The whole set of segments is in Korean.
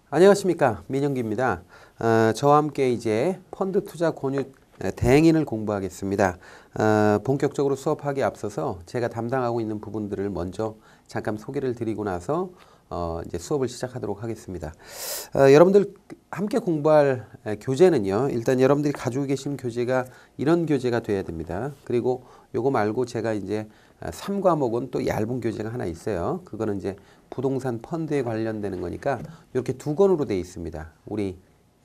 안녕하십니까, 민영기입니다. 저와 함께 이제 펀드 투자 권유 대행인을 공부하겠습니다. 본격적으로 수업하기 앞서서 제가 담당하고 있는 부분들을 먼저 잠깐 소개를 드리고 나서 이제 수업을 시작하도록 하겠습니다. 여러분들 함께 공부할 교재는요, 일단 여러분들이 가지고 계신 교재가 이런 교재가 돼야 됩니다. 그리고 요거 말고 제가 이제 3과목은 또 얇은 교재가 하나 있어요. 그거는 이제 부동산 펀드에 관련되는 거니까 이렇게 두 권으로 되어 있습니다. 우리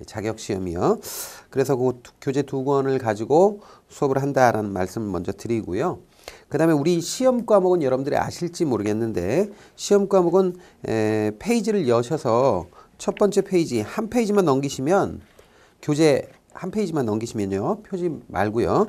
자격 시험이요. 그래서 그 교재 두 권을 가지고 수업을 한다라는 말씀을 먼저 드리고요. 그 다음에 우리 시험 과목은 여러분들이 아실지 모르겠는데, 시험 과목은 페이지를 여셔서 첫 번째 페이지 한 페이지만 넘기시면, 교재 한 페이지만 넘기시면요, 표지 말고요,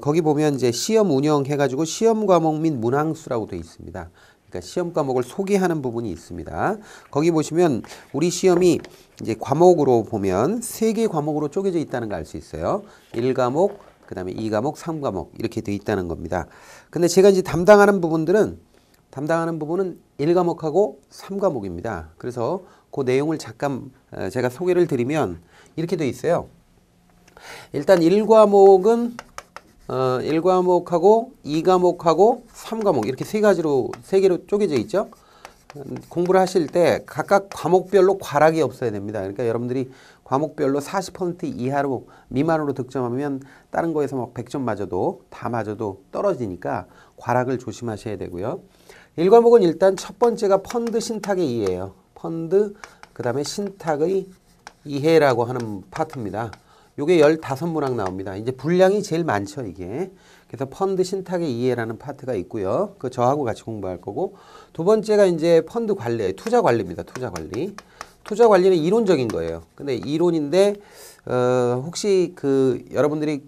거기 보면 이제 시험 운영 해가지고 시험 과목 및 문항수라고 되어 있습니다. 그러니까 시험 과목을 소개하는 부분이 있습니다. 거기 보시면 우리 시험이 이제 과목으로 보면 3개 과목으로 쪼개져 있다는 걸 알 수 있어요. 1과목, 그 다음에 2과목, 3과목 이렇게 되어 있다는 겁니다. 근데 제가 이제 담당하는 부분은 1과목하고 3과목입니다. 그래서 그 내용을 잠깐 제가 소개를 드리면 이렇게 되어 있어요. 일단 1과목은 1과목하고 2과목하고 3과목 이렇게 세 개로 쪼개져 있죠. 공부를 하실 때 각각 과목별로 과락이 없어야 됩니다. 그러니까 여러분들이 과목별로 40% 이하로 미만으로 득점하면 다른 거에서 막 100점 맞아도 다 맞아도 떨어지니까 과락을 조심하셔야 되고요. 1과목은 일단 첫 번째가 펀드 신탁의 이해예요. 펀드 그 다음에 신탁의 이해라고 하는 파트입니다. 요게 15문항 나옵니다. 이제 분량이 제일 많죠, 이게. 그래서 펀드 신탁의 이해라는 파트가 있고요. 그 저하고 같이 공부할 거고. 두 번째가 이제 펀드 관리, 투자 관리입니다. 투자 관리. 투자 관리는 이론적인 거예요. 근데 이론인데, 혹시 여러분들이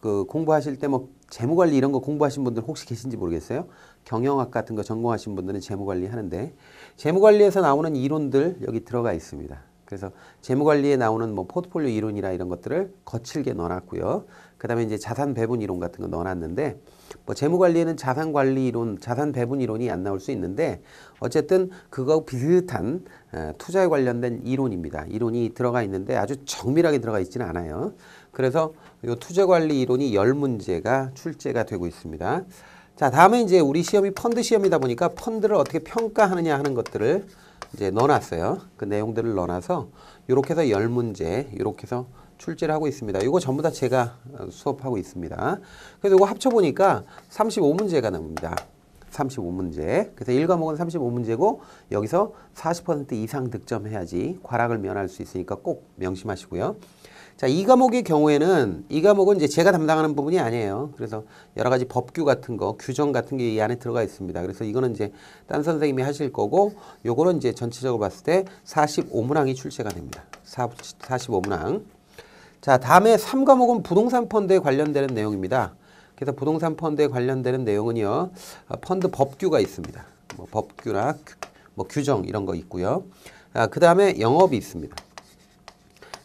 공부하실 때 뭐 재무관리 이런 거 공부하신 분들 혹시 계신지 모르겠어요? 경영학 같은 거 전공하신 분들은 재무관리 하는데, 재무관리에서 나오는 이론들 여기 들어가 있습니다. 그래서 재무관리에 나오는 뭐 포트폴리오 이론이나 이런 것들을 거칠게 넣어놨고요. 그 다음에 이제 자산 배분 이론 같은 거 넣어놨는데, 뭐 재무관리에는 자산 관리 이론, 자산 배분 이론이 안 나올 수 있는데, 어쨌든 그거 비슷한 투자에 관련된 이론입니다. 이론이 들어가 있는데 아주 정밀하게 들어가 있지는 않아요. 그래서 이 투자 관리 이론이 10문제가 출제가 되고 있습니다. 자, 다음에 이제 우리 시험이 펀드 시험이다 보니까 펀드를 어떻게 평가하느냐 하는 것들을 이제 넣어놨어요. 그 내용들을 넣어놔서 이렇게 해서 10문제 이렇게 해서 출제를 하고 있습니다. 이거 전부 다 제가 수업하고 있습니다. 그래서 이거 합쳐보니까 35문제가 나옵니다. 35문제. 그래서 1과목은 35문제고 여기서 40% 이상 득점해야지 과락을 면할 수 있으니까 꼭 명심하시고요. 자, 2과목의 경우에는 이 과목은 이제 제가 담당하는 부분이 아니에요. 그래서 여러 가지 법규 같은 거, 규정 같은 게 이 안에 들어가 있습니다. 그래서 이거는 이제 딴 선생님이 하실 거고, 요거는 이제 전체적으로 봤을 때 45문항이 출제가 됩니다. 45문항. 자, 다음에 3과목은 부동산 펀드에 관련되는 내용입니다. 그래서 부동산 펀드에 관련되는 내용은요, 펀드 법규가 있습니다. 뭐 법규나 뭐 규정 이런 거 있고요. 그 다음에 영업이 있습니다.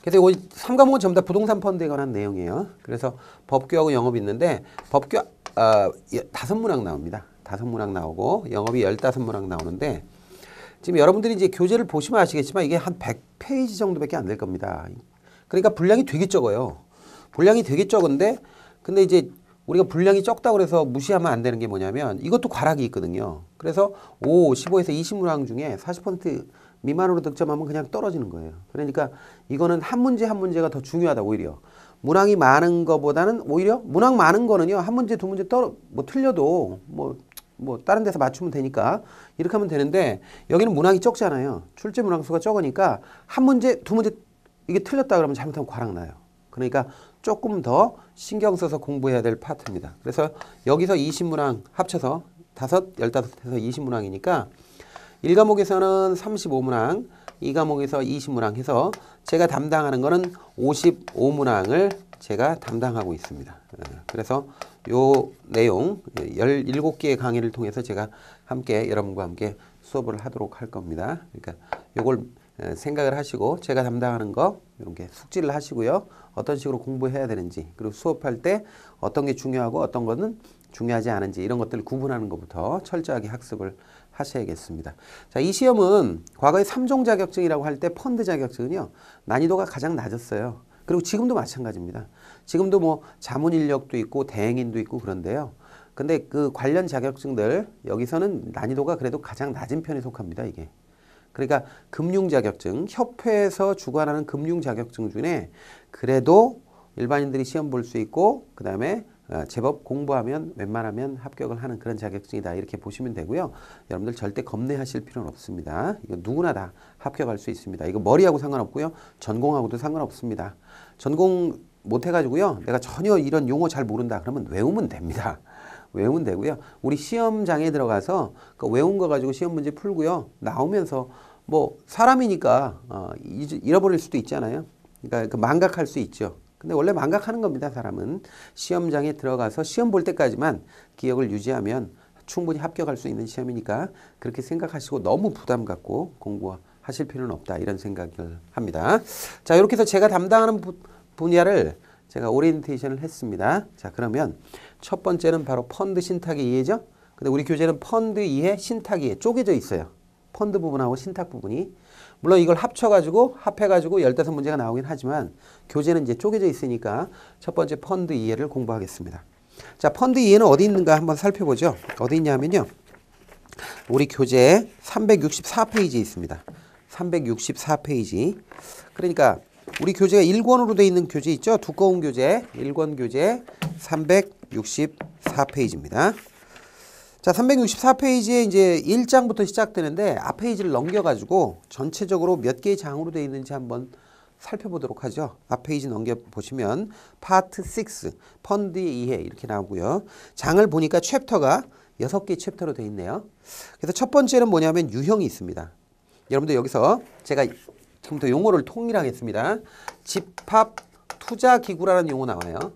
그래서 이거 3과목은 전부 다 부동산 펀드에 관한 내용이에요. 그래서 법규하고 영업이 있는데, 법규 5문항 나옵니다. 5문항 나오고 영업이 15문항 나오는데, 지금 여러분들이 이제 교재를 보시면 아시겠지만 이게 한 100페이지 정도밖에 안 될 겁니다. 그러니까 분량이 되게 적어요. 분량이 되게 적은데, 근데 이제 우리가 분량이 적다고 해서 무시하면 안 되는 게 뭐냐면 이것도 과락이 있거든요. 그래서 15에서 20문항 중에 40% 미만으로 득점하면 그냥 떨어지는 거예요. 그러니까 이거는 한 문제 한 문제가 더 중요하다, 오히려. 문항이 많은 거보다는 오히려 문항 많은 거는요, 한 문제 두 문제 뭐 틀려도 뭐 다른 데서 맞추면 되니까 이렇게 하면 되는데, 여기는 문항이 적잖아요. 출제 문항 수가 적으니까 한 문제 두 문제 이게 틀렸다 그러면 잘못하면 과락 나요. 그러니까 조금 더 신경 써서 공부해야 될 파트입니다. 그래서 여기서 20문항 합쳐서 15에서 20문항이니까 1과목에서는 35문항, 2과목에서 20문항 해서 제가 담당하는 거는 55문항을 제가 담당하고 있습니다. 그래서 요 내용 17개의 강의를 통해서 제가 여러분과 함께 수업을 하도록 할 겁니다. 그러니까 요걸 생각을 하시고 제가 담당하는 거 이렇게 숙지를 하시고요. 어떤 식으로 공부해야 되는지, 그리고 수업할 때 어떤 게 중요하고 어떤 거는 중요하지 않은지 이런 것들을 구분하는 것부터 철저하게 학습을 하셔야겠습니다. 자, 이 시험은 과거에 3종 자격증이라고 할 때 펀드 자격증은요, 난이도가 가장 낮았어요. 그리고 지금도 마찬가지입니다. 지금도 뭐 자문 인력도 있고 대행인도 있고 그런데요. 근데 그 관련 자격증들 여기서는 난이도가 그래도 가장 낮은 편에 속합니다, 이게. 그러니까 금융 자격증, 협회에서 주관하는 금융 자격증 중에 그래도 일반인들이 시험 볼 수 있고 그다음에 제법 공부하면 웬만하면 합격을 하는 그런 자격증이다. 이렇게 보시면 되고요. 여러분들 절대 겁내하실 필요는 없습니다. 이거 누구나 다 합격할 수 있습니다. 이거 머리하고 상관없고요. 전공하고도 상관없습니다. 전공 못 해가지고요. 내가 전혀 이런 용어 잘 모른다. 그러면 외우면 됩니다. 외우면 되고요. 우리 시험장에 들어가서 그 외운 거 가지고 시험 문제 풀고요. 나오면서 뭐 사람이니까 잃어버릴 수도 있잖아요. 그러니까 그 망각할 수 있죠. 근데 원래 망각하는 겁니다. 사람은 시험장에 들어가서 시험 볼 때까지만 기억을 유지하면 충분히 합격할 수 있는 시험이니까 그렇게 생각하시고 너무 부담 갖고 공부하실 필요는 없다. 이런 생각을 합니다. 자, 이렇게 해서 제가 담당하는 분야를 제가 오리엔테이션을 했습니다. 자, 그러면 첫 번째는 바로 펀드 신탁의 이해죠. 근데 우리 교재는 펀드 이해, 신탁 이해 쪼개져 있어요. 펀드 부분하고 신탁 부분이. 물론 이걸 합해가지고 15문제가 나오긴 하지만 교재는 이제 쪼개져 있으니까 첫 번째 펀드 이해를 공부하겠습니다. 자, 펀드 이해는 어디 있는가 한번 살펴보죠. 어디 있냐면요. 우리 교재 364페이지에 있습니다. 364페이지. 그러니까 우리 교재가 1권으로 되어 있는 교재 있죠? 두꺼운 교재, 1권 교재 364페이지입니다. 자, 364페이지에 이제 1장부터 시작되는데 앞 페이지를 넘겨가지고 전체적으로 몇 개의 장으로 되어 있는지 한번 살펴보도록 하죠. 앞 페이지 넘겨보시면 파트 6, 펀드의 이해 이렇게 나오고요. 장을 보니까 챕터가 6개의 챕터로 되어 있네요. 그래서 첫 번째는 뭐냐면 유형이 있습니다. 여러분들 여기서 제가 지금부터 용어를 통일하겠습니다. 집합투자기구라는 용어 나와요.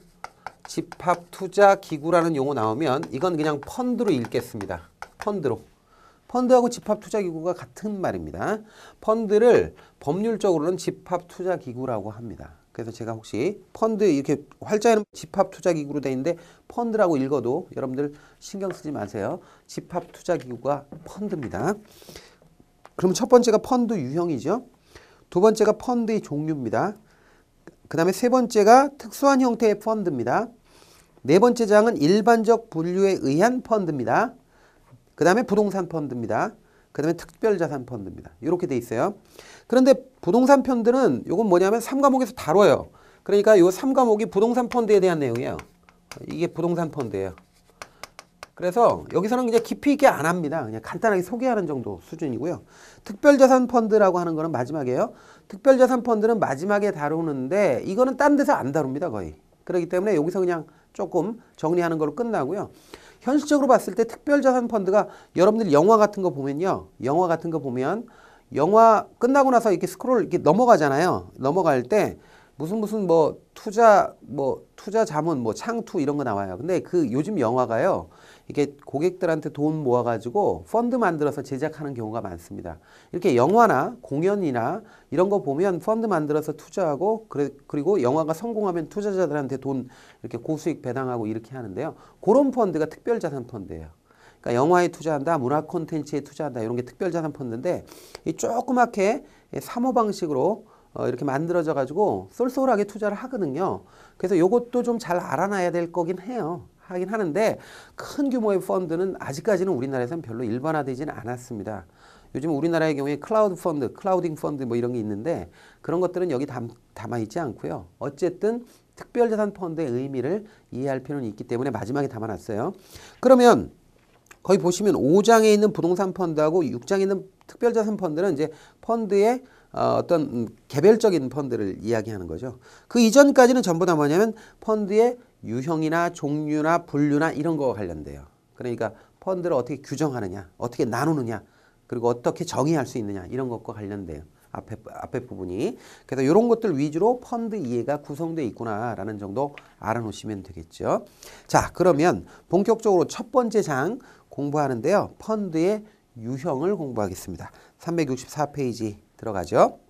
집합투자기구라는 용어 나오면 이건 그냥 펀드로 읽겠습니다. 펀드로. 펀드하고 집합투자기구가 같은 말입니다. 펀드를 법률적으로는 집합투자기구라고 합니다. 그래서 제가 혹시 펀드 이렇게 활자에는 집합투자기구로 되어 있는데 펀드라고 읽어도 여러분들 신경 쓰지 마세요. 집합투자기구가 펀드입니다. 그럼 첫 번째가 펀드 유형이죠. 두 번째가 펀드의 종류입니다. 그 다음에 세 번째가 특수한 형태의 펀드입니다. 네 번째 장은 일반적 분류에 의한 펀드입니다. 그 다음에 부동산 펀드입니다. 그 다음에 특별자산 펀드입니다. 이렇게 돼 있어요. 그런데 부동산 펀드는 이건 뭐냐면 3과목에서 다뤄요. 그러니까 이 3과목이 부동산 펀드에 대한 내용이에요. 이게 부동산 펀드예요. 그래서 여기서는 그냥 깊이 있게 안 합니다. 그냥 간단하게 소개하는 정도 수준이고요. 특별자산 펀드라고 하는 거는 마지막이에요. 특별자산 펀드는 마지막에 다루는데 이거는 딴 데서 안 다룹니다. 거의. 그렇기 때문에 여기서 그냥 조금 정리하는 걸로 끝나고요. 현실적으로 봤을 때 특별자산 펀드가 여러분들 영화 같은 거 보면요. 영화 같은 거 보면 영화 끝나고 나서 이렇게 스크롤 이렇게 넘어가잖아요. 넘어갈 때 무슨 뭐 투자 자문 뭐 창투 이런 거 나와요. 근데 그 요즘 영화가요. 이게 고객들한테 돈 모아가지고 펀드 만들어서 제작하는 경우가 많습니다. 이렇게 영화나 공연이나 이런 거 보면 펀드 만들어서 투자하고 그리고 영화가 성공하면 투자자들한테 돈 이렇게 고수익 배당하고 이렇게 하는데요. 그런 펀드가 특별자산 펀드예요. 그러니까 영화에 투자한다, 문화 콘텐츠에 투자한다 이런 게 특별자산 펀드인데 이 조그맣게 사모 방식으로 이렇게 만들어져 가지고 쏠쏠하게 투자를 하거든요. 그래서 이것도 좀 잘 알아놔야 될 거긴 해요. 하긴 하는데 큰 규모의 펀드는 아직까지는 우리나라에서는 별로 일반화되지는 않았습니다. 요즘 우리나라의 경우에 클라우드 펀드, 클라우딩 펀드 뭐 이런 게 있는데 그런 것들은 여기 담아 있지 않고요. 어쨌든 특별자산 펀드의 의미를 이해할 필요는 있기 때문에 마지막에 담아놨어요. 그러면 거기 보시면 5장에 있는 부동산 펀드하고 6장에 있는 특별자산 펀드는 이제 펀드의 어떤 개별적인 펀드를 이야기하는 거죠. 그 이전까지는 전부 다 뭐냐면 펀드의 유형이나 종류나 분류나 이런 거와 관련돼요. 그러니까 펀드를 어떻게 규정하느냐, 어떻게 나누느냐, 그리고 어떻게 정의할 수 있느냐 이런 것과 관련돼요. 앞에 부분이. 그래서 이런 것들 위주로 펀드 이해가 구성되어 있구나라는 정도 알아놓으시면 되겠죠. 자, 그러면 본격적으로 첫 번째 장 공부하는데요. 펀드의 유형을 공부하겠습니다. 364페이지 들어가죠.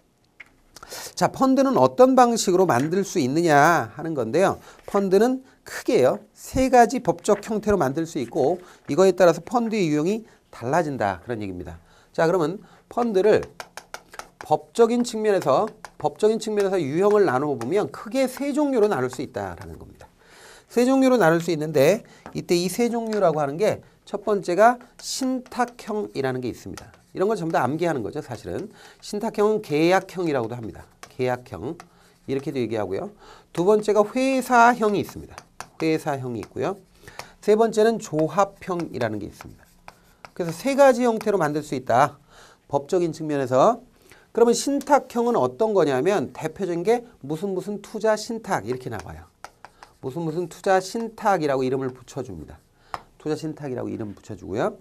자, 펀드는 어떤 방식으로 만들 수 있느냐 하는 건데요. 펀드는 크게요. 세 가지 법적 형태로 만들 수 있고 이거에 따라서 펀드의 유형이 달라진다 그런 얘기입니다. 자, 그러면 펀드를 법적인 측면에서 유형을 나누어 보면 크게 세 종류로 나눌 수 있다라는 겁니다. 세 종류로 나눌 수 있는데 이때 이 세 종류라고 하는 게 첫 번째가 신탁형이라는 게 있습니다. 이런 걸 전부 다 암기하는 거죠, 사실은. 신탁형은 계약형이라고도 합니다. 계약형. 이렇게도 얘기하고요. 두 번째가 회사형이 있습니다. 회사형이 있고요. 세 번째는 조합형이라는 게 있습니다. 그래서 세 가지 형태로 만들 수 있다. 법적인 측면에서. 그러면 신탁형은 어떤 거냐면 대표적인 게 무슨 투자 신탁 이렇게 나와요. 무슨 투자 신탁이라고 이름을 붙여줍니다. 투자 신탁이라고 이름 붙여주고요.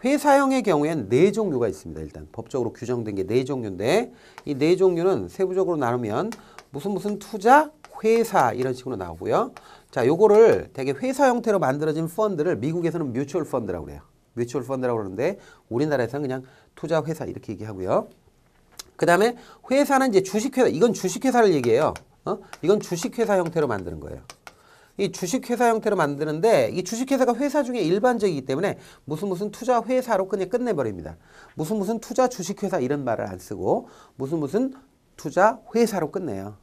회사형의 경우에는 네 종류가 있습니다. 일단 법적으로 규정된 게 네 종류인데 이 네 종류는 세부적으로 나누면 무슨 투자 회사 이런 식으로 나오고요. 자, 요거를 되게 회사 형태로 만들어진 펀드를 미국에서는 뮤추얼 펀드라고 그래요. 뮤추얼 펀드라고 그러는데 우리나라에서는 그냥 투자 회사 이렇게 얘기하고요. 그 다음에 회사는 이제 주식회사, 이건 주식회사를 얘기해요. 이건 주식회사 형태로 만드는 거예요. 이 주식회사 형태로 만드는데 이 주식회사가 회사 중에 일반적이기 때문에 무슨 투자 회사로 그냥 끝내버립니다. 무슨 투자 주식회사 이런 말을 안 쓰고 무슨 투자 회사로 끝내요.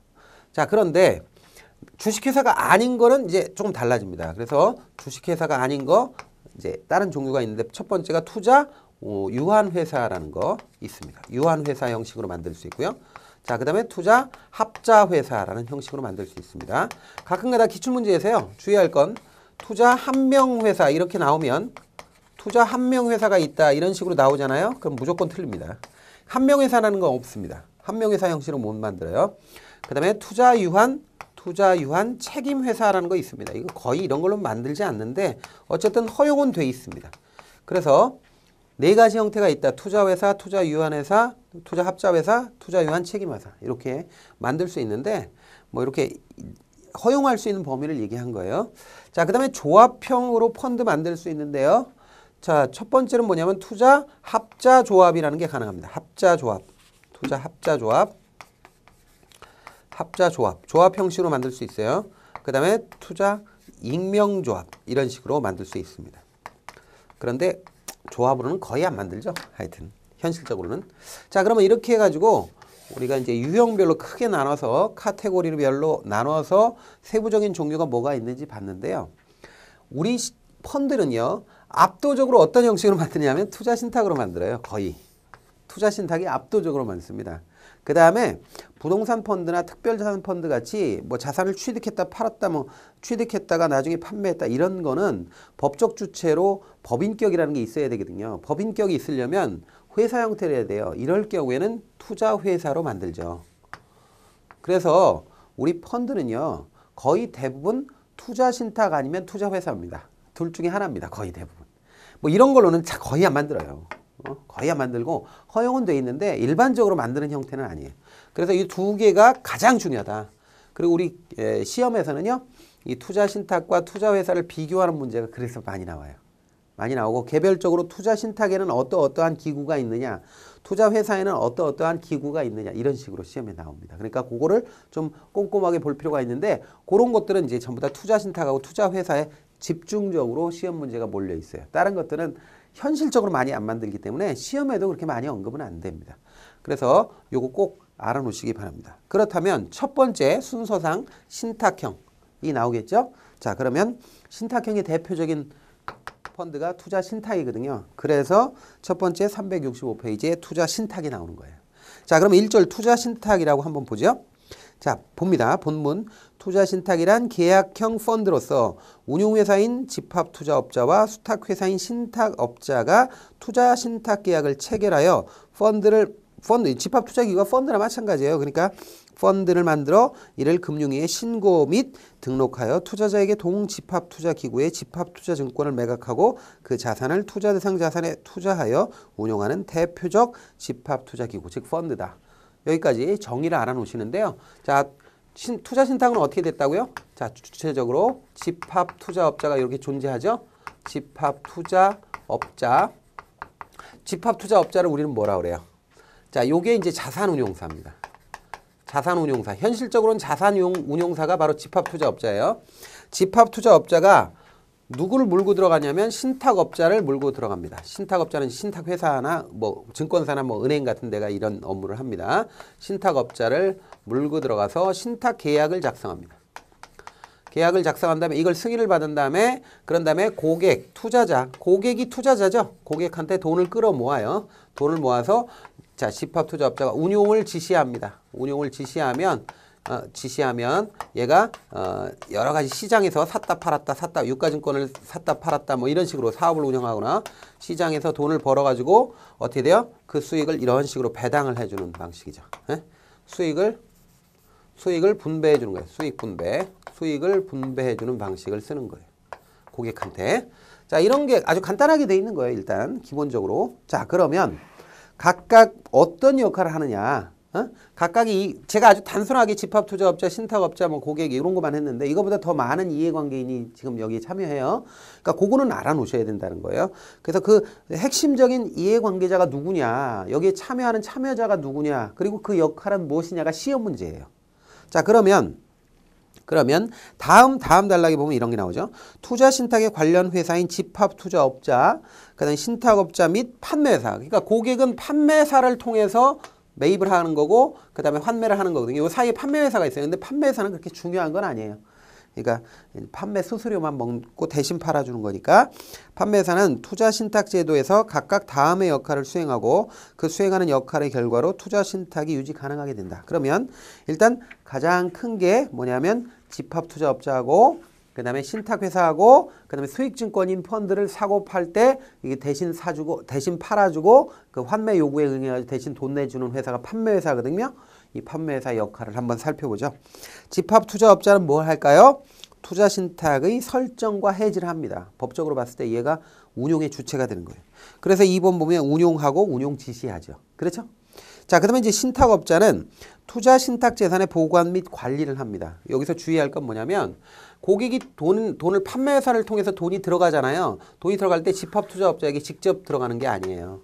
자, 그런데 주식회사가 아닌 거는 이제 조금 달라집니다. 그래서 주식회사가 아닌 거 이제 다른 종류가 있는데 첫 번째가 투자 유한회사라는 거 있습니다. 유한회사 형식으로 만들 수 있고요. 자, 그 다음에 투자 합자회사라는 형식으로 만들 수 있습니다. 가끔가다 기출문제에서요. 주의할 건 투자 한명회사 이렇게 나오면 투자 한명회사가 있다 이런 식으로 나오잖아요. 그럼 무조건 틀립니다. 한명회사라는 건 없습니다. 한명회사 형식으로 못 만들어요. 그 다음에 투자 유한 책임회사라는 거 있습니다. 이거 거의 이런 걸로 만들지 않는데 어쨌든 허용은 돼 있습니다. 그래서 네 가지 형태가 있다. 투자회사, 투자유한회사, 투자합자회사, 투자유한 책임회사 이렇게 만들 수 있는데 뭐 이렇게 허용할 수 있는 범위를 얘기한 거예요. 자, 그 다음에 조합형으로 펀드 만들 수 있는데요. 자, 첫 번째는 뭐냐면 투자합자조합이라는 게 가능합니다. 합자조합, 투자합자조합, 조합 형식으로 만들 수 있어요. 그 다음에 투자익명조합 이런 식으로 만들 수 있습니다. 그런데 조합으로는 거의 안 만들죠. 하여튼 현실적으로는. 자, 그러면 이렇게 해가지고 우리가 이제 유형별로 크게 나눠서 카테고리별로 나눠서 세부적인 종류가 뭐가 있는지 봤는데요. 우리 펀드는요. 압도적으로 어떤 형식으로 만드냐면 투자 신탁으로 만들어요. 거의. 투자 신탁이 압도적으로 많습니다. 그 다음에 부동산 펀드나 특별자산 펀드 같이 뭐 자산을 취득했다 팔았다 뭐 취득했다가 나중에 판매했다 이런 거는 법적 주체로 법인격이라는 게 있어야 되거든요. 법인격이 있으려면 회사 형태로 해야 돼요. 이럴 경우에는 투자회사로 만들죠. 그래서 우리 펀드는요. 거의 대부분 투자신탁 아니면 투자회사입니다. 둘 중에 하나입니다. 거의 대부분. 뭐 이런 걸로는 거의 안 만들어요. 거의 안 만들고 허용은 돼 있는데 일반적으로 만드는 형태는 아니에요. 그래서 이 두 개가 가장 중요하다. 그리고 우리 시험에서는요. 이 투자신탁과 투자회사를 비교하는 문제가 그래서 많이 나와요. 많이 나오고 개별적으로 투자신탁에는 어떠한 기구가 있느냐 투자회사에는 어떠한 기구가 있느냐 이런 식으로 시험에 나옵니다. 그러니까 그거를 좀 꼼꼼하게 볼 필요가 있는데 그런 것들은 이제 전부 다 투자신탁하고 투자회사에 집중적으로 시험 문제가 몰려 있어요. 다른 것들은 현실적으로 많이 안 만들기 때문에 시험에도 그렇게 많이 언급은 안 됩니다. 그래서 요거 꼭 알아놓으시기 바랍니다. 그렇다면 첫 번째 순서상 신탁형이 나오겠죠? 자, 그러면 신탁형의 대표적인 펀드가 투자 신탁이거든요. 그래서 첫 번째 365페이지에 투자 신탁이 나오는 거예요. 자, 그럼 1절 투자 신탁이라고 한번 보죠. 자, 봅니다. 본문. 투자 신탁이란 계약형 펀드로서 운용회사인 집합투자업자와 수탁회사인 신탁업자가 투자 신탁 계약을 체결하여 집합투자기구가 펀드나 마찬가지예요. 그러니까 펀드를 만들어 이를 금융위에 신고 및 등록하여 투자자에게 동집합투자기구의 집합투자증권을 매각하고 그 자산을 투자 대상 자산에 투자하여 운용하는 대표적 집합투자기구, 즉 펀드다. 여기까지 정의를 알아놓으시는데요. 자, 투자 신탁은 어떻게 됐다고요? 자, 주체적으로 집합투자업자가 이렇게 존재하죠. 집합투자업자를 우리는 뭐라 그래요? 자, 요게 이제 자산운용사입니다. 자산운용사. 현실적으로는 자산운용사가 바로 집합투자업자예요. 집합투자업자가 누구를 물고 들어가냐면 신탁업자를 물고 들어갑니다. 신탁업자는 신탁회사나 뭐 증권사나 뭐 은행 같은 데가 이런 업무를 합니다. 신탁업자를 물고 들어가서 신탁계약을 작성합니다. 계약을 작성한 다음에 이걸 승인을 받은 다음에 그런 다음에 고객, 투자자, 고객이 투자자죠. 고객한테 돈을 끌어모아요. 돈을 모아서 자 집합투자업자가 운용을 지시합니다. 운용을 지시하면 얘가 여러 가지 시장에서 샀다 팔았다 유가증권을 샀다 팔았다 뭐 이런 식으로 사업을 운영하거나 시장에서 돈을 벌어가지고 어떻게 돼요? 그 수익을 이런 식으로 배당을 해주는 방식이죠. 예? 수익을 분배해 주는 거예요. 수익을 분배해 주는 방식을 쓰는 거예요. 고객한테. 자, 이런 게 아주 간단하게 돼 있는 거예요. 일단 기본적으로. 자, 그러면 각각 어떤 역할을 하느냐? 각각이 제가 아주 단순하게 집합투자업자, 신탁업자, 뭐 고객 이런 것만 했는데 이거보다 더 많은 이해관계인이 지금 여기에 참여해요. 그러니까 그거는 알아놓으셔야 된다는 거예요. 그래서 그 핵심적인 이해관계자가 누구냐, 여기에 참여하는 참여자가 누구냐, 그리고 그 역할은 무엇이냐가 시험 문제예요. 자, 그러면 다음 단락에 보면 이런 게 나오죠. 투자 신탁에 관련 회사인 집합투자업자, 그다음에 신탁업자 및 판매사. 그러니까 고객은 판매사를 통해서 매입을 하는 거고 그다음에 환매를 하는 거거든요. 이 사이에 판매회사가 있어요. 근데 판매회사는 그렇게 중요한 건 아니에요. 그러니까 판매 수수료만 먹고 대신 팔아주는 거니까 판매사는 투자 신탁 제도에서 각각 다음의 역할을 수행하고 그 수행하는 역할의 결과로 투자 신탁이 유지 가능하게 된다. 그러면 일단 가장 큰 게 뭐냐면 집합투자업자하고 그 다음에 신탁회사하고 그 다음에 수익증권인 펀드를 사고 팔 때 이게 대신 사주고 대신 팔아주고 그 환매 요구에 응해 대신 돈 내주는 회사가 판매회사거든요. 이 판매회사 역할을 한번 살펴보죠. 집합투자업자는 뭘 할까요? 투자신탁의 설정과 해지를 합니다. 법적으로 봤을 때 얘가 운용의 주체가 되는 거예요. 그래서 2번 보면 운용하고 운용 지시하죠. 그렇죠? 자, 그 다음에 이제 신탁업자는 투자신탁재산의 보관 및 관리를 합니다. 여기서 주의할 건 뭐냐면 고객이 돈을 판매회사를 통해서 돈이 들어가잖아요. 돈이 들어갈 때 집합투자업자에게 직접 들어가는 게 아니에요.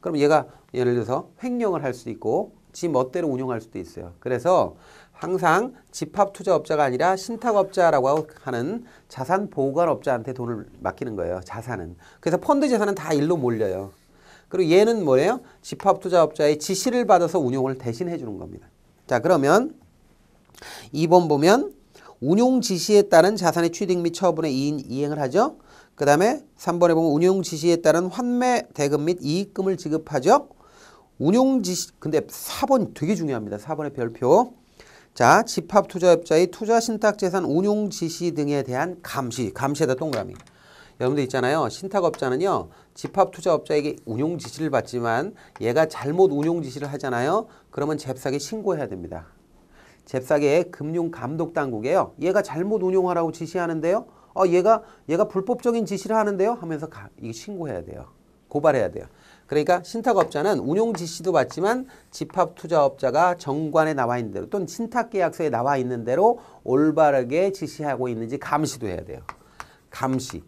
그럼 얘가 예를 들어서 횡령을 할 수도 있고 지 멋대로 운용할 수도 있어요. 그래서 항상 집합투자업자가 아니라 신탁업자라고 하는 자산보관업자한테 돈을 맡기는 거예요. 자산은. 그래서 펀드 재산은 다 일로 몰려요. 그리고 얘는 뭐예요? 집합투자업자의 지시를 받아서 운용을 대신 해주는 겁니다. 자, 그러면 2번 보면 운용 지시에 따른 자산의 취득 및 처분의 이행을 하죠. 그 다음에 3번에 보면 운용 지시에 따른 환매 대금 및 이익금을 지급하죠. 운용 지시, 근데 4번 되게 중요합니다. 4번의 별표. 자, 집합투자업자의 투자신탁재산 운용 지시 등에 대한 감시에다 동그라미. 여러분들 있잖아요. 신탁업자는요. 집합투자업자에게 운용 지시를 받지만 얘가 잘못 운용 지시를 하잖아요. 그러면 잽싸게 신고해야 됩니다. 잽싸게 금융감독당국에요. 얘가 잘못 운용하라고 지시하는데요. 얘가 불법적인 지시를 하는데요. 하면서 이게 신고해야 돼요. 고발해야 돼요. 그러니까 신탁업자는 운용 지시도 받지만 집합투자업자가 정관에 나와 있는 대로 또는 신탁계약서에 나와 있는 대로 올바르게 지시하고 있는지 감시도 해야 돼요. 감시.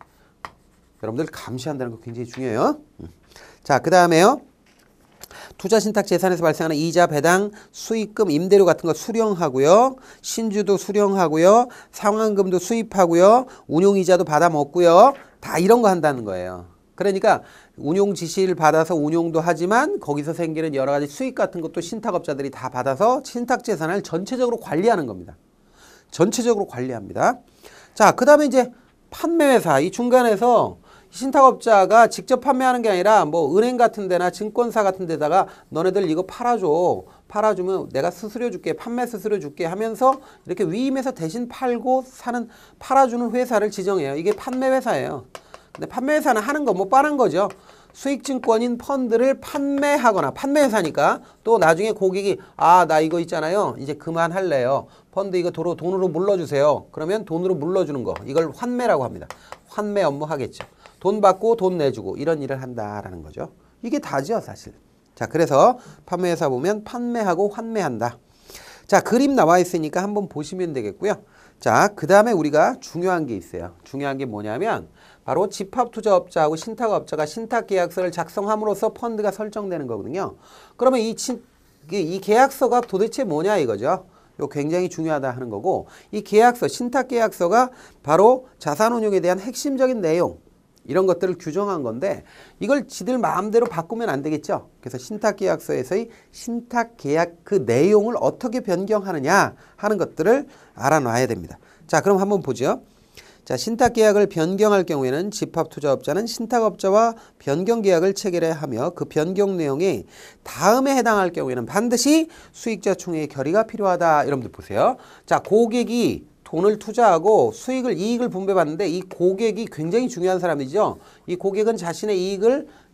여러분들 감시한다는 거 굉장히 중요해요. 자, 그 다음에요. 투자신탁재산에서 발생하는 이자, 배당, 수익금, 임대료 같은 거 수령하고요. 신주도 수령하고요. 상환금도 수입하고요. 운용이자도 받아먹고요. 다 이런 거 한다는 거예요. 그러니까 운용 지시를 받아서 운용도 하지만 거기서 생기는 여러 가지 수익 같은 것도 신탁업자들이 다 받아서 신탁재산을 전체적으로 관리하는 겁니다. 전체적으로 관리합니다. 자, 그 다음에 이제 판매회사, 이 중간에서 신탁업자가 직접 판매하는 게 아니라 뭐 은행 같은 데나 증권사 같은 데다가 너네들 이거 팔아줘. 팔아주면 내가 수수료 줄게. 판매 수수료 줄게 하면서 이렇게 위임해서 대신 팔아주는 회사를 지정해요. 이게 판매회사예요. 근데 판매회사는 하는 거 뭐 뻔한 거죠. 수익증권인 펀드를 판매하거나 판매회사니까 또 나중에 고객이 나 이거 있잖아요. 이제 그만할래요. 펀드 이거 돈으로 물러주세요. 그러면 돈으로 물러주는 거. 이걸 환매라고 합니다. 환매 업무 하겠죠. 돈 받고 돈 내주고 이런 일을 한다라는 거죠. 이게 다죠, 사실. 자, 그래서 판매회사 보면 판매하고 환매한다. 자, 그림 나와 있으니까 한번 보시면 되겠고요. 자, 그 다음에 우리가 중요한 게 있어요. 중요한 게 뭐냐면 바로 집합투자업자하고 신탁업자가 신탁계약서를 작성함으로써 펀드가 설정되는 거거든요. 그러면 이 계약서가 도대체 뭐냐 이거죠. 요 굉장히 중요하다 하는 거고 이 계약서, 신탁계약서가 바로 자산운용에 대한 핵심적인 내용 이런 것들을 규정한 건데 이걸 지들 마음대로 바꾸면 안 되겠죠. 그래서 신탁계약서에서의 신탁계약 그 내용을 어떻게 변경하느냐 하는 것들을 알아놔야 됩니다. 자, 그럼 한번 보죠. 자, 신탁계약을 변경할 경우에는 집합투자업자는 신탁업자와 변경계약을 체결해야 하며 그 변경 내용이 다음에 해당할 경우에는 반드시 수익자 총회의 결의가 필요하다. 여러분들 보세요. 자, 고객이 돈을 투자하고 이익을 분배받는데 이 고객이 굉장히 중요한 사람이죠. 이 고객은 자신의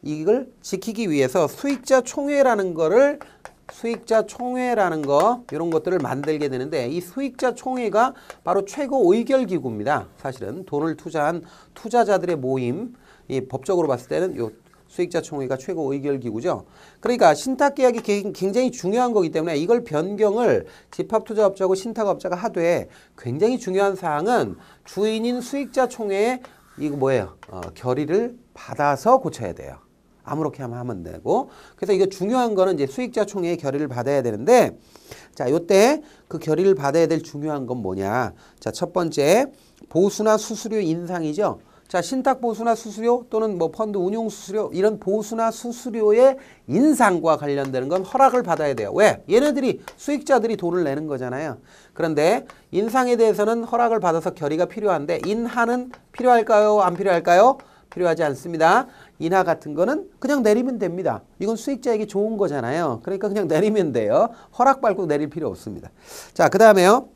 이익을 지키기 위해서 수익자 총회라는 거 이런 것들을 만들게 되는데 이 수익자 총회가 바로 최고 의결 기구입니다. 사실은 돈을 투자한 투자자들의 모임, 이 법적으로 봤을 때는 요 수익자 총회가 최고 의결 기구죠. 그러니까 신탁 계약이 굉장히 중요한 거기 때문에 이걸 변경을 집합투자업자하고 신탁업자가 하되 굉장히 중요한 사항은 주인인 수익자 총회에 이거 뭐예요? 결의를 받아서 고쳐야 돼요. 아무렇게 하면 되고. 그래서 이거 중요한 거는 이제 수익자 총회의 결의를 받아야 되는데 자, 요때 그 결의를 받아야 될 중요한 건 뭐냐? 자, 첫 번째 보수나 수수료 인상이죠. 자, 신탁 보수나 수수료 또는 뭐 펀드 운용 수수료 이런 보수나 수수료의 인상과 관련되는 건 허락을 받아야 돼요. 왜? 얘네들이 수익자들이 돈을 내는 거잖아요. 그런데 인상에 대해서는 허락을 받아서 결의가 필요한데 인하는 필요할까요? 안 필요할까요? 필요하지 않습니다. 인하 같은 거는 그냥 내리면 됩니다. 이건 수익자에게 좋은 거잖아요. 그러니까 그냥 내리면 돼요. 허락받고 내릴 필요 없습니다. 자, 그 다음에요.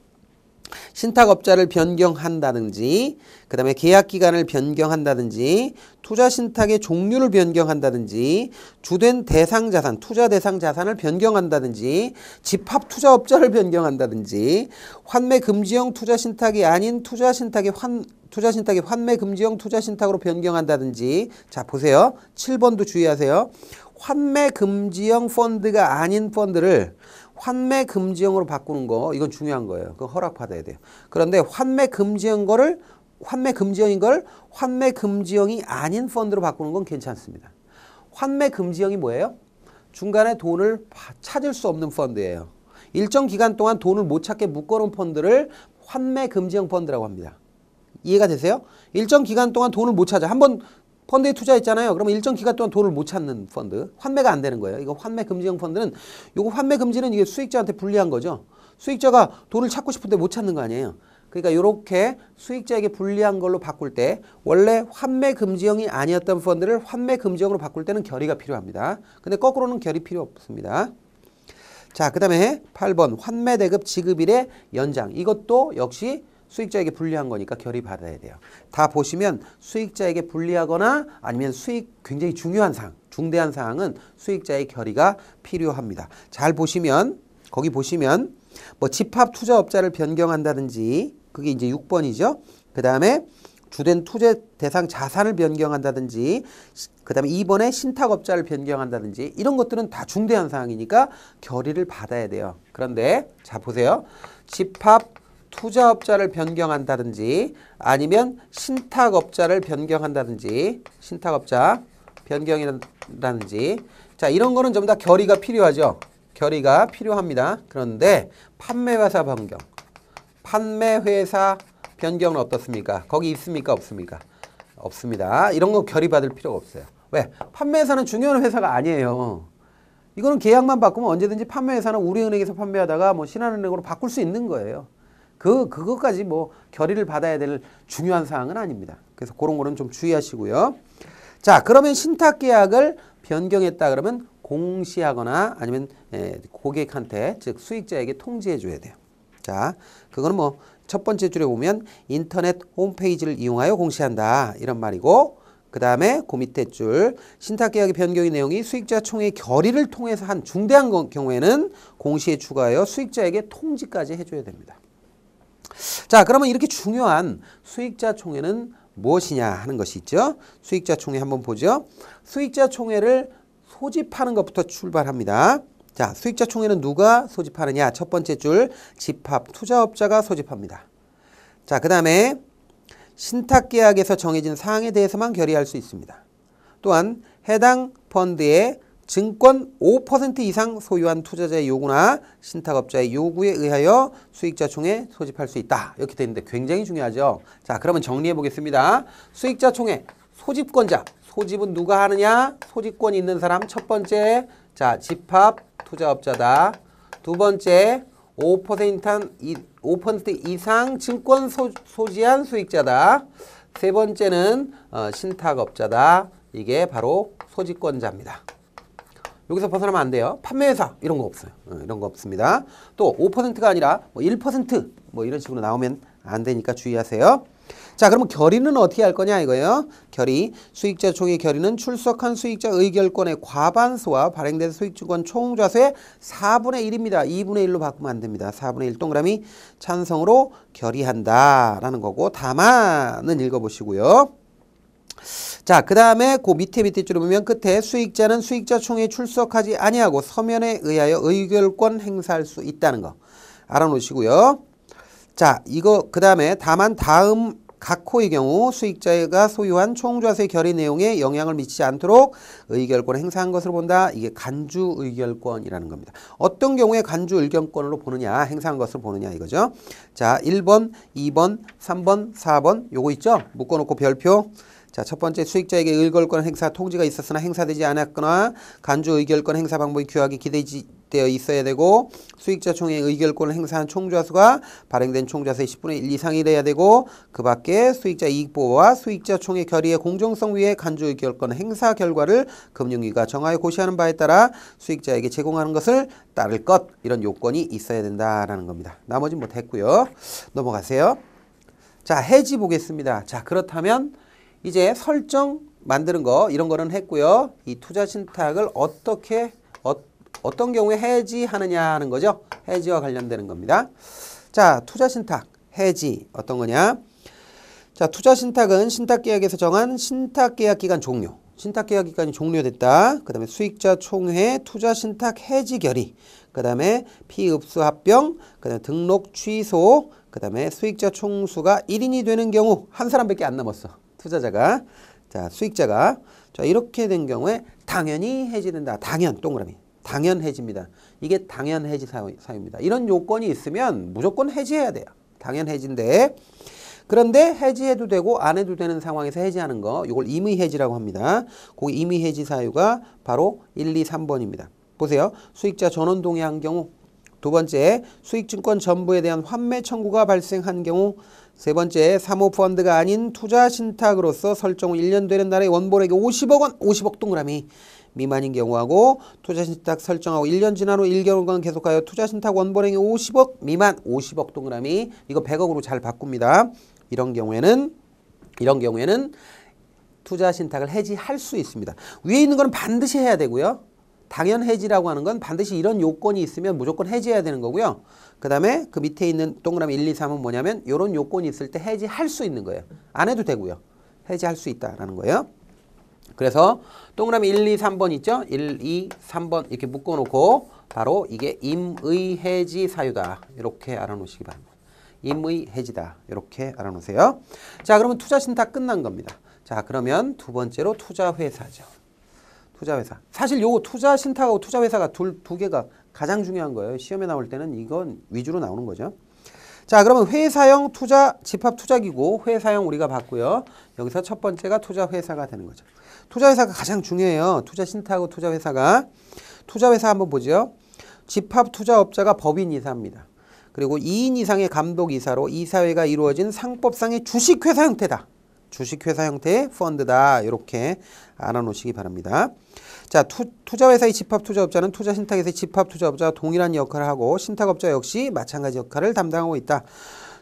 신탁업자를 변경한다든지 그 다음에 계약기간을 변경한다든지 투자신탁의 종류를 변경한다든지 주된 대상자산, 투자 대상자산을 변경한다든지 집합투자업자를 변경한다든지 환매금지형 투자신탁이 아닌 투자신탁의 환매금지형 투자신탁으로 변경한다든지 자, 보세요. 7번도 주의하세요. 환매금지형 펀드가 아닌 펀드를 환매금지형으로 바꾸는 거 이건 중요한 거예요. 그거 허락받아야 돼요. 그런데 환매금지형인 걸 환매금지형이 아닌 펀드로 바꾸는 건 괜찮습니다. 환매금지형이 뭐예요? 중간에 돈을 찾을 수 없는 펀드예요. 일정 기간 동안 돈을 못 찾게 묶어놓은 펀드를 환매금지형 펀드라고 합니다. 이해가 되세요? 일정 기간 동안 돈을 못 찾아. 한번 펀드에 투자했잖아요. 그러면 일정 기간 동안 돈을 못 찾는 펀드. 환매가 안 되는 거예요. 이거 환매금지형 펀드는 요거 환매금지는 이게 수익자한테 불리한 거죠. 수익자가 돈을 찾고 싶은데 못 찾는 거 아니에요. 그러니까 이렇게 수익자에게 불리한 걸로 바꿀 때 원래 환매금지형이 아니었던 펀드를 환매금지형으로 바꿀 때는 결의가 필요합니다. 근데 거꾸로는 결의 필요 없습니다. 자, 그 다음에 8번 환매대급 지급일의 연장. 이것도 역시 수익자에게 불리한 거니까 결의 받아야 돼요. 다 보시면 수익자에게 불리하거나 아니면 수익 굉장히 중요한 사항, 중대한 사항은 수익자의 결의가 필요합니다. 잘 보시면 거기 보시면 뭐 집합투자업자를 변경한다든지 그게 이제 6번이죠. 그 다음에 주된 투자 대상 자산을 변경한다든지 그 다음에 2번에 신탁업자를 변경한다든지 이런 것들은 다 중대한 사항이니까 결의를 받아야 돼요. 그런데 자 보세요. 투자업자를 변경한다든지 아니면 신탁업자를 변경한다든지 신탁업자 변경이라든지 자 이런 거는 전부 다 결의가 필요하죠. 결의가 필요합니다. 그런데 판매회사 변경은 어떻습니까? 거기 있습니까? 없습니까? 없습니다. 이런 거 결의 받을 필요가 없어요. 왜? 판매회사는 중요한 회사가 아니에요. 이거는 계약만 바꾸면 언제든지 판매회사는 우리은행에서 판매하다가 뭐 신한은행으로 바꿀 수 있는 거예요. 그것까지 뭐 결의를 받아야 될 중요한 사항은 아닙니다. 그래서 그런 거는 좀 주의하시고요. 자, 그러면 신탁계약을 변경했다 그러면 공시하거나 아니면 고객한테 즉 수익자에게 통지해 줘야 돼요. 자, 그거는 뭐 첫 번째 줄에 보면 인터넷 홈페이지를 이용하여 공시한다 이런 말이고 그 다음에 그 밑에 줄 신탁계약의 변경의 내용이 수익자 총회의 결의를 통해서 한 중대한 경우에는 공시에 추가하여 수익자에게 통지까지 해줘야 됩니다. 자, 그러면 이렇게 중요한 수익자 총회는 무엇이냐 하는 것이 있죠. 수익자 총회 한번 보죠. 수익자 총회를 소집하는 것부터 출발합니다. 자, 수익자 총회는 누가 소집하느냐? 첫 번째 줄 집합 투자업자가 소집합니다. 자, 그 다음에 신탁계약에서 정해진 사항에 대해서만 결의할 수 있습니다. 또한 해당 펀드의 증권 5% 이상 소유한 투자자의 요구나 신탁업자의 요구에 의하여 수익자총회 소집할 수 있다. 이렇게 되어 있는데 굉장히 중요하죠. 자, 그러면 정리해 보겠습니다. 수익자총회 소집권자. 소집은 누가 하느냐? 소집권이 있는 사람 첫 번째, 자, 집합 투자업자다. 두 번째, 5% 이상 증권 소지한 수익자다. 세 번째는 신탁업자다. 이게 바로 소집권자입니다. 여기서 벗어나면 안 돼요. 판매회사 이런 거 없어요. 이런 거 없습니다. 또 5%가 아니라 뭐 1% 뭐 이런 식으로 나오면 안 되니까 주의하세요. 자, 그러면 결의는 어떻게 할 거냐 이거예요. 결의, 수익자 총회 결의는 출석한 수익자 의결권의 과반수와 발행된 수익증권 총좌수의 4분의 1입니다. 2분의 1로 바꾸면 안 됩니다. 4분의 1 동그라미 찬성으로 결의한다라는 거고, 다만은 읽어보시고요. 자, 그 다음에 그 밑에 줄을 보면 끝에 수익자는 수익자 총회에 출석하지 아니하고 서면에 의하여 의결권 행사할 수 있다는 거 알아놓으시고요. 자, 이거 그 다음에 다만 다음 각 호의 경우 수익자가 소유한 총좌수의 결의 내용에 영향을 미치지 않도록 의결권을 행사한 것으로 본다. 이게 간주 의결권이라는 겁니다. 어떤 경우에 간주 의결권으로 보느냐, 행사한 것으로 보느냐 이거죠. 자, 1번, 2번, 3번, 4번 요거 있죠? 묶어놓고 별표. 자, 첫 번째 수익자에게 의결권 행사 통지가 있었으나 행사되지 않았거나 간주 의결권 행사 방법이 규약에 기재되어 있어야 되고, 수익자 총회의 의결권을 행사한 총좌수가 발행된 총좌수의 10분의 1 이상이 돼야 되고, 그 밖에 수익자 이익보호와 수익자 총회 결의의 공정성 위에 간주 의결권 행사 결과를 금융위가 정하여 고시하는 바에 따라 수익자에게 제공하는 것을 따를 것, 이런 요건이 있어야 된다라는 겁니다. 나머지는 뭐 됐고요. 넘어가세요. 자, 해지 보겠습니다. 자, 그렇다면 이제 설정 만드는 거 이런 거는 했고요. 이 투자 신탁을 어떤 경우에 해지하느냐 하는 거죠. 해지와 관련되는 겁니다. 자, 투자 신탁 해지 어떤 거냐? 자, 투자 신탁은 신탁계약에서 정한 신탁계약 기간 종료. 신탁계약 기간이 종료됐다. 그 다음에 수익자 총회 투자 신탁 해지 결의. 그 다음에 피읍수 합병. 그 다음에 등록 취소. 그 다음에 수익자 총수가 1인이 되는 경우 한 사람밖에 안 남았어. 투자자가. 자, 수익자가. 자, 이렇게 된 경우에 당연히 해지된다. 당연 동그라미. 당연 해지입니다. 이게 당연 해지 사유입니다. 이런 요건이 있으면 무조건 해지해야 돼요. 당연 해지인데, 그런데 해지해도 되고 안 해도 되는 상황에서 해지하는 거, 이걸 임의 해지라고 합니다. 그 임의 해지 사유가 바로 1, 2, 3번입니다. 보세요. 수익자 전원 동의한 경우. 두 번째, 수익증권 전부에 대한 환매 청구가 발생한 경우. 세 번째, 사모펀드가 아닌 투자 신탁으로서 설정 후 1년 되는 날에 원본액이 50억 원, 50억 동그라미 미만인 경우하고, 투자 신탁 설정하고 1년 지난 후 1개월간 계속하여 투자 신탁 원본액이 50억 미만, 50억 동그라미, 이거 100억으로 잘 바꿉니다. 이런 경우에는 투자 신탁을 해지할 수 있습니다. 위에 있는 거는 반드시 해야 되고요. 당연 해지라고 하는 건 반드시 이런 요건이 있으면 무조건 해지해야 되는 거고요. 그 다음에 그 밑에 있는 동그라미 1, 2, 3은 뭐냐면 이런 요건이 있을 때 해지할 수 있는 거예요. 안 해도 되고요. 해지할 수 있다라는 거예요. 그래서 동그라미 1, 2, 3번 있죠? 1, 2, 3번 이렇게 묶어놓고 바로 이게 임의 해지 사유다. 이렇게 알아놓으시기 바랍니다. 임의 해지다. 이렇게 알아놓으세요. 자, 그러면 투자 신탁 끝난 겁니다. 자, 그러면 두 번째로 투자회사죠. 투자회사. 사실 요 투자 신탁하고 투자회사가 두 개가 가장 중요한 거예요. 시험에 나올 때는 이건 위주로 나오는 거죠. 자, 그러면 회사형 투자 집합 투자기구 회사형 우리가 봤고요. 여기서 첫 번째가 투자회사가 되는 거죠. 투자회사가 가장 중요해요. 투자 신탁하고 투자회사가. 투자회사 한번 보죠. 집합 투자업자가 법인 이사입니다. 그리고 2인 이상의 감독 이사로 이사회가 이루어진 상법상의 주식회사 형태다. 주식회사 형태의 펀드다. 이렇게 알아놓으시기 바랍니다. 자, 투자회사의 집합투자업자는 투자신탁에서의 집합투자업자와 동일한 역할을 하고 신탁업자 역시 마찬가지 역할을 담당하고 있다.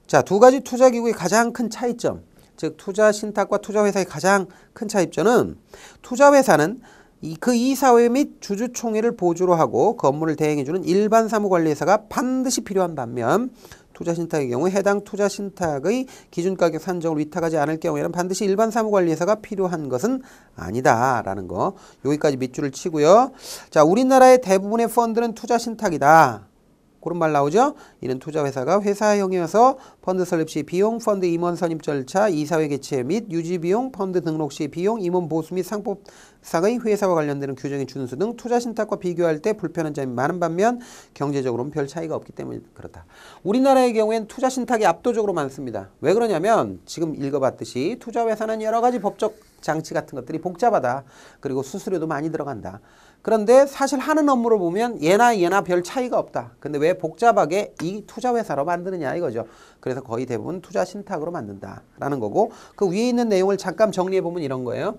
자, 두 가지 투자기구의 가장 큰 차이점, 즉 투자신탁과 투자회사의 가장 큰 차이점은 투자회사는 그 이사회 및 주주총회를 보조로 하고 그 업무를 대행해주는 일반 사무관리회사가 반드시 필요한 반면, 투자신탁의 경우 해당 투자신탁의 기준가격 산정을 위탁하지 않을 경우에는 반드시 일반 사무관리회사가 필요한 것은 아니다라는 거. 여기까지 밑줄을 치고요. 자, 우리나라의 대부분의 펀드는 투자신탁이다. 그런 말 나오죠. 이는 투자회사가 회사형이어서 펀드 설립 시 비용, 펀드 임원 선임 절차, 이사회 개최 및 유지 비용, 펀드 등록 시 비용, 임원 보수 및 상법상의 회사와 관련되는 규정의 준수 등 투자 신탁과 비교할 때 불편한 점이 많은 반면 경제적으로는 별 차이가 없기 때문에 그렇다. 우리나라의 경우엔 투자 신탁이 압도적으로 많습니다. 왜 그러냐면 지금 읽어봤듯이 투자회사는 여러 가지 법적 장치 같은 것들이 복잡하다. 그리고 수수료도 많이 들어간다. 그런데 사실 하는 업무를 보면 얘나 별 차이가 없다. 근데 왜 복잡하게 이 투자회사로 만드느냐 이거죠. 그래서 거의 대부분 투자 신탁으로 만든다라는 거고 그 위에 있는 내용을 잠깐 정리해 보면 이런 거예요.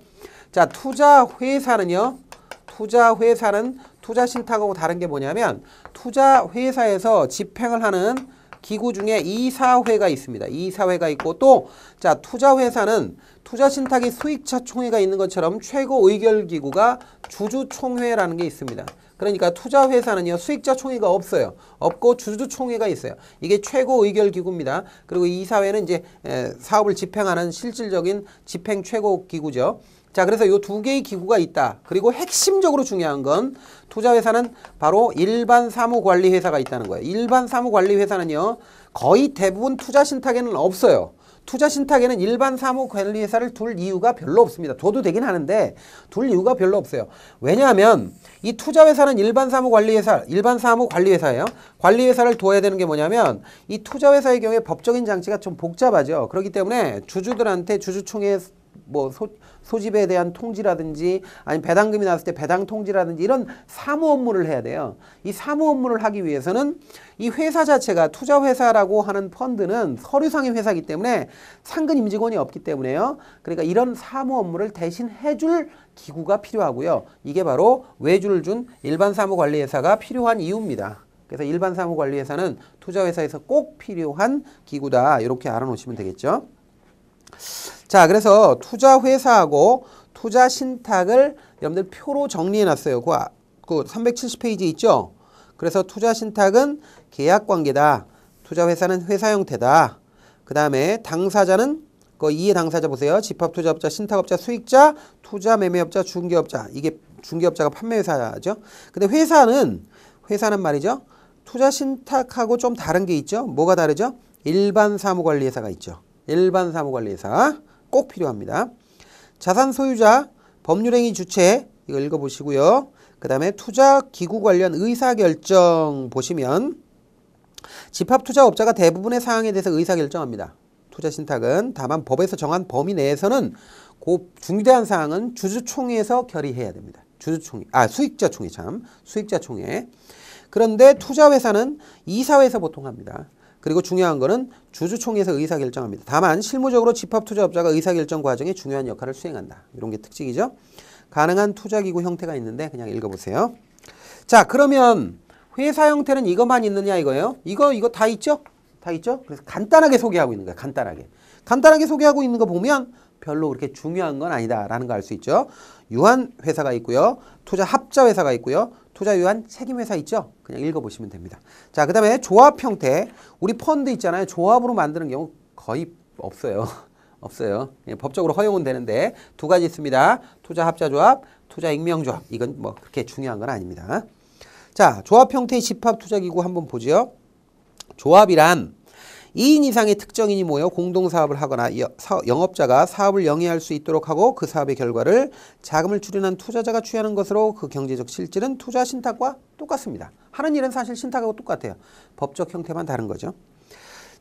자, 투자회사는 투자 신탁하고 다른 게 뭐냐면 투자회사에서 집행을 하는 기구 중에 이사회가 있습니다. 이사회가 있고 또 자, 투자회사는 투자신탁이 수익자 총회가 있는 것처럼 최고 의결기구가 주주총회라는 게 있습니다. 그러니까 투자회사는요 수익자 총회가 없어요. 없고 주주총회가 있어요. 이게 최고 의결기구입니다. 그리고 이사회는 이제 사업을 집행하는 실질적인 집행 최고 기구죠. 자, 그래서 이 두 개의 기구가 있다. 그리고 핵심적으로 중요한 건 투자회사는 바로 일반 사무관리회사가 있다는 거예요. 일반 사무관리회사는요 거의 대부분 투자신탁에는 없어요. 투자신탁에는 일반 사무관리회사를 둘 이유가 별로 없습니다. 둬도 되긴 하는데 둘 이유가 별로 없어요. 왜냐하면 이 투자회사는 일반 사무관리회사예요. 관리회사를 둬야 되는 게 뭐냐면 이 투자회사의 경우에 법적인 장치가 좀 복잡하죠. 그렇기 때문에 주주들한테 주주총회 뭐 소집에 대한 통지라든지 아니면 배당금이 나왔을 때 배당 통지라든지 이런 사무 업무를 해야 돼요. 이 사무 업무를 하기 위해서는 이 회사 자체가 투자회사라고 하는 펀드는 서류상의 회사이기 때문에 상근 임직원이 없기 때문에요. 그러니까 이런 사무 업무를 대신 해줄 기구가 필요하고요. 이게 바로 외주를 준 일반 사무관리회사가 필요한 이유입니다. 그래서 일반 사무관리회사는 투자회사에서 꼭 필요한 기구다. 이렇게 알아놓으시면 되겠죠. 자, 그래서 투자회사하고 투자신탁을 여러분들 표로 정리해놨어요. 그 370페이지 있죠? 그래서 투자신탁은 계약관계다. 투자회사는 회사 형태다. 그 다음에 당사자는 그 2의 당사자 보세요. 집합투자업자, 신탁업자, 수익자, 투자매매업자, 중개업자. 이게 중개업자가 판매회사죠. 근데 회사는 말이죠. 투자신탁하고 좀 다른 게 있죠. 뭐가 다르죠? 일반 사무관리회사가 있죠. 일반 사무관리회사 꼭 필요합니다. 자산 소유자, 법률행위 주체 이거 읽어보시고요. 그 다음에 투자기구 관련 의사결정 보시면 집합투자업자가 대부분의 사항에 대해서 의사결정합니다. 투자신탁은 다만 법에서 정한 범위 내에서는 그 중대한 사항은 주주총회에서 결의해야 됩니다. 수익자총회. 그런데 투자회사는 이사회에서 보통 합니다. 그리고 중요한 거는 주주총회에서 의사결정합니다. 다만 실무적으로 집합투자업자가 의사결정 과정에 중요한 역할을 수행한다. 이런 게 특징이죠. 가능한 투자기구 형태가 있는데 그냥 읽어보세요. 자, 그러면 회사 형태는 이것만 있느냐 이거예요. 이거 다 있죠? 다 있죠? 그래서 간단하게 소개하고 있는 거예요. 간단하게 소개하고 있는 거 보면 별로 그렇게 중요한 건 아니다라는 거 알 수 있죠. 유한회사가 있고요. 투자합자회사가 있고요. 투자유한 책임회사 있죠? 그냥 읽어보시면 됩니다. 자, 그 다음에 조합 형태. 우리 펀드 있잖아요. 조합으로 만드는 경우 거의 없어요. 없어요. 법적으로 허용은 되는데 두 가지 있습니다. 투자합자조합, 투자익명조합. 이건 뭐 그렇게 중요한 건 아닙니다. 자, 조합 형태의 집합투자기구 한번 보죠. 조합이란 2인 이상의 특정인이 모여 공동사업을 하거나 영업자가 사업을 영위할 수 있도록 하고 그 사업의 결과를 자금을 출연한 투자자가 취하는 것으로 그 경제적 실질은 투자신탁과 똑같습니다. 하는 일은 사실 신탁하고 똑같아요. 법적 형태만 다른 거죠.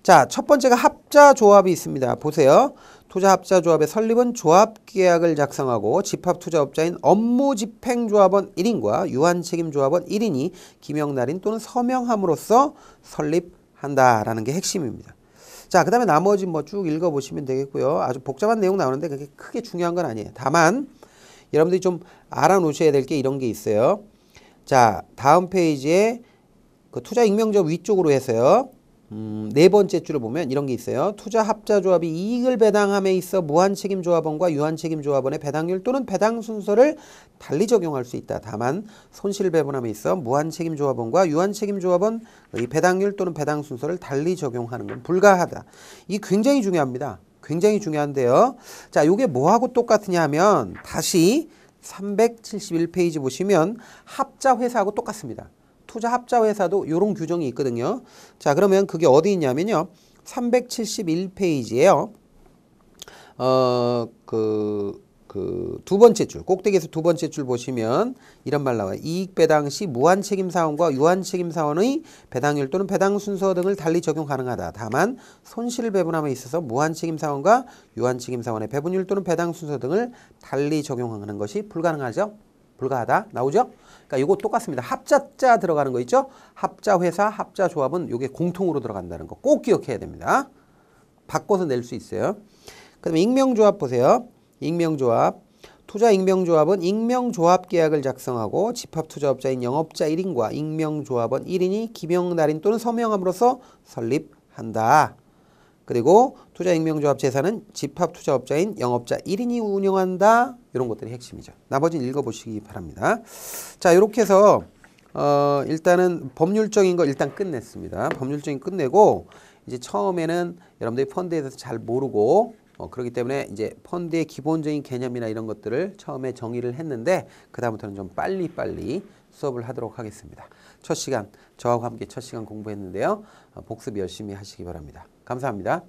자, 첫 번째가 합자조합이 있습니다. 보세요. 투자합자조합의 설립은 조합계약을 작성하고 집합투자업자인 업무집행조합원 1인과 유한책임조합원 1인이 기명날인 또는 서명함으로써 설립한다라는 게 핵심입니다. 자, 그 다음에 나머지 뭐 쭉 읽어보시면 되겠고요. 아주 복잡한 내용 나오는데 그게 크게 중요한 건 아니에요. 다만 여러분들이 좀 알아놓으셔야 될 게 이런 게 있어요. 자, 다음 페이지에 그 투자익명조합 위쪽으로 해서요. 네 번째 줄을 보면 이런 게 있어요. 투자합자조합이 이익을 배당함에 있어 무한책임조합원과 유한책임조합원의 배당률 또는 배당 순서를 달리 적용할 수 있다. 다만 손실배분함에 있어 무한책임조합원과 유한책임조합원의 배당률 또는 배당 순서를 달리 적용하는 건 불가하다. 이 굉장히 중요합니다. 굉장히 중요한데요. 자, 요게 뭐하고 똑같으냐 하면 다시 371페이지 보시면 합자회사하고 똑같습니다. 투자 합자 회사도 요런 규정이 있거든요. 자, 그러면 그게 어디 있냐면요. 371페이지에요. 두 번째 줄, 꼭대기에서 두 번째 줄 보시면 이런 말 나와요. 이익 배당 시 무한 책임 사원과 유한 책임 사원의 배당률 또는 배당 순서 등을 달리 적용 가능하다. 다만 손실을 배분함에 있어서 무한 책임 사원과 유한 책임 사원의 배분율 또는 배당 순서 등을 달리 적용하는 것이 불가능하죠. 불가하다. 나오죠? 그러니까 이거 똑같습니다. 합자자 들어가는 거 있죠? 합자 회사, 합자 조합은 이게 공통으로 들어간다는 거 꼭 기억해야 됩니다. 바꿔서 낼 수 있어요. 그다음에 익명조합 보세요. 익명조합. 투자 익명조합은 익명조합 계약을 작성하고 집합투자업자인 영업자 1인과 익명조합원 1인이 기명날인 또는 서명함으로써 설립한다. 그리고 투자 익명조합 재산은 집합투자업자인 영업자 1인이 운영한다. 이런 것들이 핵심이죠. 나머지는 읽어보시기 바랍니다. 자, 이렇게 해서 일단은 법률적인 거 일단 끝냈습니다. 법률적인 끝내고 이제 처음에는 여러분들이 펀드에 대해서 잘 모르고 그렇기 때문에 이제 펀드의 기본적인 개념이나 이런 것들을 처음에 정의를 했는데 그 다음부터는 좀 빨리 수업을 하도록 하겠습니다. 첫 시간 저하고 함께 첫 시간 공부했는데요. 복습 열심히 하시기 바랍니다. 감사합니다.